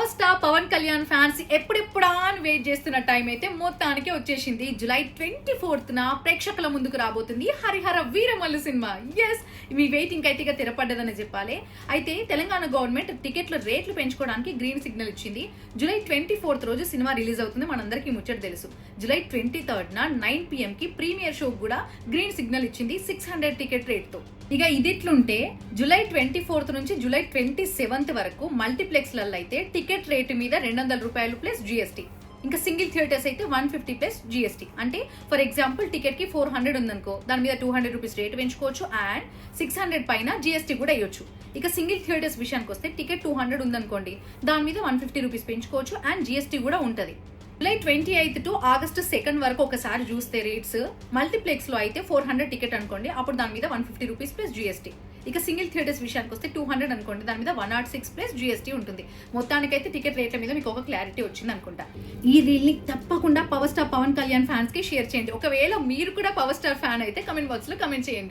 Power star Pawan Kalyan fans ఎప్పుడెప్పుడా అని wait చేస్తున్న టైం అయితే మొత్తానికి వచ్చేసింది. జూలై 24న ప్రేక్షకుల ముందుకు రాబోతుంది Harihara Veeramallu cinema. Yes, me waiting అయితే ఇక తెరపడ్డదని చెప్పాలి. అయితే తెలంగాణ గవర్నమెంట్ టికెట్ల రేట్లు పెంచుకోవడానికి గ్రీన్ సిగ్నల్ ఇచ్చింది. జూలై 24th రోజు సినిమా రిలీజ్ అవుతుంది, మనందరికీ ముచ్చట తెలుసు. జూలై 23rd 9 PM కి ప్రీమియర్ షో కూడా గ్రీన్ సిగ్నల్ ఇచ్చింది 600 టికెట్ రేట్ తో. ఇక ఇదిట్లుంటే జూలై 24th నుంచి జూలై 27th వరకు మల్టీప్లెక్స్లలో అయితే టికెట్ రేటు మీద ₹200 ప్లస్ జిఎస్టీ. ఇంకా సింగిల్ థియేటర్స్ అయితే 150 ప్లస్ జిఎస్టీ. అంటే ఫర్ ఎగ్జాంపుల్ టికెట్ కి 400 ఉందనుకో, దాని మీద ₹200 రేటు పెంచుకోవచ్చు అండ్ 600 పైన జిఎస్టీ కూడా వేయొచ్చు. ఇక సింగిల్ థియేటర్స్ విషయానికి వస్తే టికెట్ 200 ఉందనుకోండి, దాని మీద ₹150 పెంచుకోవచ్చు అండ్ జిఎస్టీ కూడా ఉంటుంది. జూలై 28 టు ఆగస్ట్ 2 వరకు ఒకసారి చూస్తే రేట్స్ మల్టీప్లెక్స్ లో అయితే 400 టికెట్ అనుకోండి, అప్పుడు దాని మీద ₹150 ప్లస్ జిఎస్టీ. ఇక సింగిల్ థియేటర్స్ విషయానికి వస్తే 200 అనుకోండి, దాని మీద 106 ప్లస్ జిఎస్టీ ఉంటుంది. మొత్తానికైతే టికెట్ రేట్ల మీద మీకు ఒక క్లారిటీ వచ్చింది అనుకుంటా. ఈ రీల్ ని తప్పకుండా Power star Pawan Kalyan fans కి షేర్ చేయండి. ఒకవేళ మీరు కూడా పవర్ స్టార్ ఫ్యాన్ అయితే కమెంట్ బాక్స్ లో కమెంట్ చేయండి.